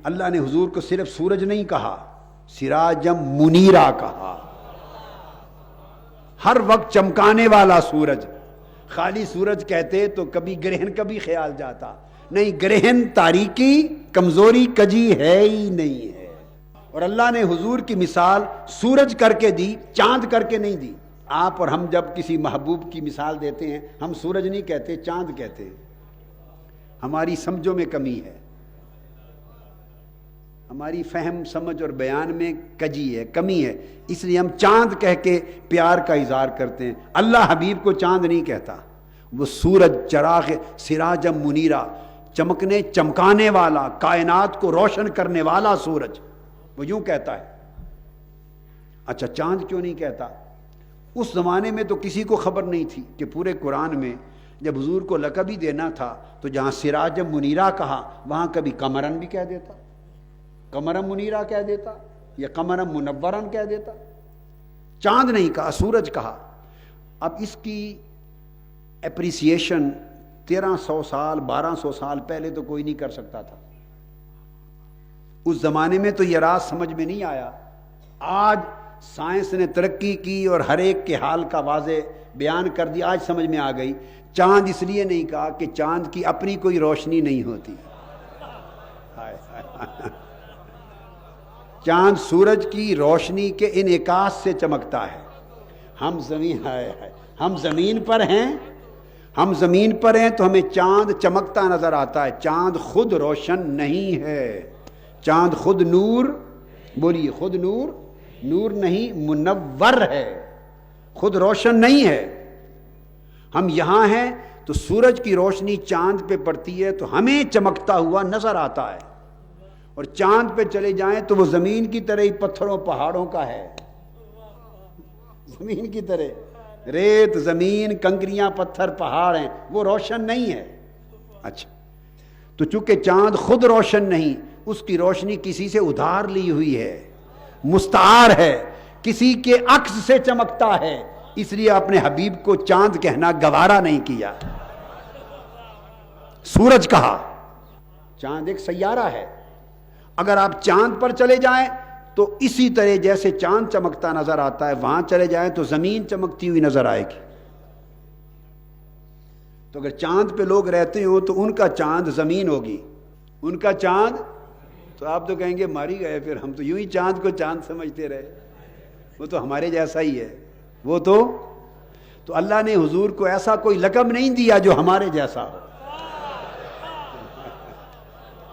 اللہ نے حضور کو صرف سورج نہیں کہا، سراجم منیرا کہا، ہر وقت چمکانے والا سورج۔ خالی سورج کہتے تو کبھی گرہن کا بھی خیال جاتا، نہیں، گرہن تاریکی کمزوری کجی ہے ہی نہیں ہے۔ اور اللہ نے حضور کی مثال سورج کر کے دی، چاند کر کے نہیں دی۔ آپ اور ہم جب کسی محبوب کی مثال دیتے ہیں، ہم سورج نہیں کہتے، چاند کہتے ہیں۔ ہماری سمجھوں میں کمی ہے، ہماری فہم سمجھ اور بیان میں کجی ہے، کمی ہے، اس لیے ہم چاند کہہ کے پیار کا اظہار کرتے ہیں۔ اللہ حبیب کو چاند نہیں کہتا، وہ سورج چراغ سراجم منیرا، چمکنے چمکانے والا، کائنات کو روشن کرنے والا سورج، وہ یوں کہتا ہے۔ اچھا، چاند کیوں نہیں کہتا؟ اس زمانے میں تو کسی کو خبر نہیں تھی کہ پورے قرآن میں جب حضور کو لقب ہی دینا تھا تو جہاں سراجم منیرا کہا وہاں کبھی قمرن بھی کہہ دیتا، قمرم منیرا کہہ دیتا، یا قمرم منورن کہہ دیتا۔ چاند نہیں کہا، سورج کہا۔ اب اس کی اپریسیشن 1300 سال 1200 سال پہلے تو کوئی نہیں کر سکتا تھا۔ اس زمانے میں تو یہ راز سمجھ میں نہیں آیا۔ آج سائنس نے ترقی کی اور ہر ایک کے حال کا واضح بیان کر دیا، آج سمجھ میں آ گئی۔ چاند اس لیے نہیں کہا کہ چاند کی اپنی کوئی روشنی نہیں ہوتی۔ چاند سورج کی روشنی کے انعکاس سے چمکتا ہے۔ ہم زمین پر ہیں، ہم زمین پر ہیں تو ہمیں چاند چمکتا نظر آتا ہے۔ چاند خود روشن نہیں ہے، چاند خود نور، بولیے خود نور، نور نہیں، منور ہے، خود روشن نہیں ہے۔ ہم یہاں ہیں تو سورج کی روشنی چاند پہ پڑتی ہے تو ہمیں چمکتا ہوا نظر آتا ہے، اور چاند پہ چلے جائیں تو وہ زمین کی طرح ہی پتھروں پہاڑوں کا ہے، زمین کی طرح ریت، زمین، کنکریاں، پتھر، پہاڑ ہیں، وہ روشن نہیں ہے۔ اچھا، تو چونکہ چاند خود روشن نہیں، اس کی روشنی کسی سے ادھار لی ہوئی ہے، مستعار ہے، کسی کے عکس سے چمکتا ہے، اس لیے اپنے حبیب کو چاند کہنا گوارا نہیں کیا، سورج کہا۔ چاند ایک سیارہ ہے، اگر آپ چاند پر چلے جائیں تو اسی طرح جیسے چاند چمکتا نظر آتا ہے، وہاں چلے جائیں تو زمین چمکتی ہوئی نظر آئے گی۔ تو اگر چاند پہ لوگ رہتے ہو تو ان کا چاند زمین ہوگی، ان کا چاند، تو آپ تو کہیں گے ماری گئے، پھر ہم تو یوں ہی چاند کو چاند سمجھتے رہے، وہ تو ہمارے جیسا ہی ہے، وہ تو اللہ نے حضور کو ایسا کوئی لقب نہیں دیا جو ہمارے جیسا ہو،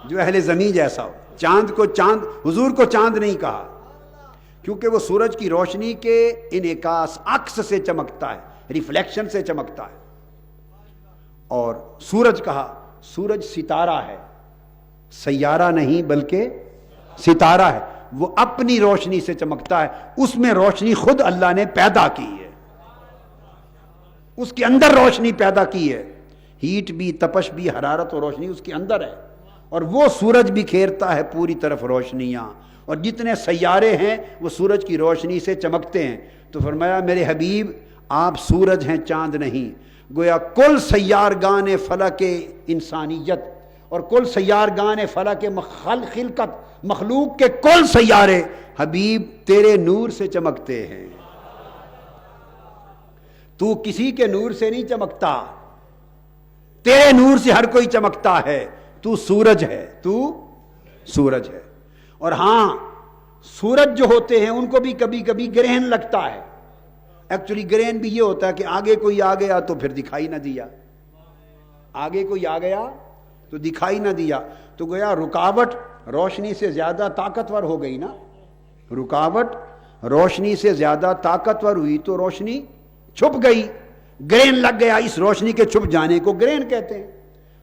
جو اہل زمین جیسا ہو۔ چاند کو چاند، حضور کو چاند نہیں کہا کیونکہ وہ سورج کی روشنی کے انعکاس، عکس سے چمکتا ہے، ریفلیکشن سے چمکتا ہے۔ اور سورج کہا، سورج ستارہ ہے، سیارہ نہیں بلکہ ستارہ ہے، وہ اپنی روشنی سے چمکتا ہے، اس میں روشنی خود اللہ نے پیدا کی ہے، اس کے اندر روشنی پیدا کی ہے، ہیٹ بھی، تپش بھی، حرارت اور روشنی اس کے اندر ہے، اور وہ سورج بھی کھیرتا ہے پوری طرف روشنیاں، اور جتنے سیارے ہیں وہ سورج کی روشنی سے چمکتے ہیں۔ تو فرمایا میرے حبیب آپ سورج ہیں، چاند نہیں، گویا کل سیارگان فلک انسانیت اور کل سیارگان فلک خلقت، مخلوق کے کل سیارے حبیب تیرے نور سے چمکتے ہیں، تو کسی کے نور سے نہیں چمکتا، تیرے نور سے ہر کوئی چمکتا ہے، تو سورج ہے، تو سورج ہے۔ اور ہاں، سورج جو ہوتے ہیں ان کو بھی کبھی کبھی گرہن لگتا ہے۔ ایکچولی گرہن بھی یہ ہوتا ہے کہ آگے کوئی آ گیا تو پھر دکھائی نہ دیا، آگے کوئی آ گیا تو دکھائی نہ دیا، تو گویا رکاوٹ روشنی سے زیادہ طاقتور ہو گئی نا، رکاوٹ روشنی سے زیادہ طاقتور ہوئی تو روشنی چھپ گئی، گرہن لگ گیا، اس روشنی کے چھپ جانے کو گرہن کہتے ہیں۔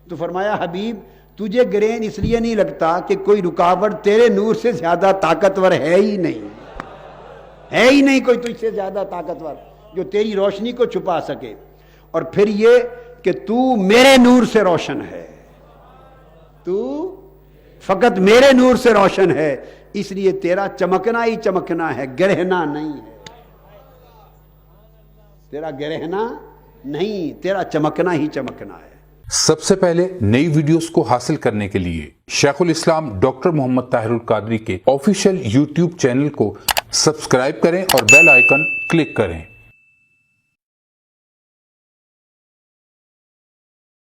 تو فرمایا حبیب تجھے گرہن اس لیے نہیں لگتا کہ کوئی رکاوٹ تیرے نور سے زیادہ طاقتور ہے ہی نہیں، ہے ہی نہیں کوئی تجھ سے زیادہ طاقتور جو تیری روشنی کو چھپا سکے۔ اور پھر یہ کہ تو میرے نور سے روشن ہے، تو فقط میرے نور سے روشن ہے، اس لیے تیرا چمکنا ہی چمکنا ہے، گرہنا نہیں ہے، تیرا گرہنا نہیں، تیرا چمکنا ہی چمکنا ہے۔ سب سے پہلے نئی ویڈیوز کو حاصل کرنے کے لیے شیخ الاسلام ڈاکٹر محمد طاہر القادری کے آفیشیل یوٹیوب چینل کو سبسکرائب کریں اور بیل آئیکن کلک کریں۔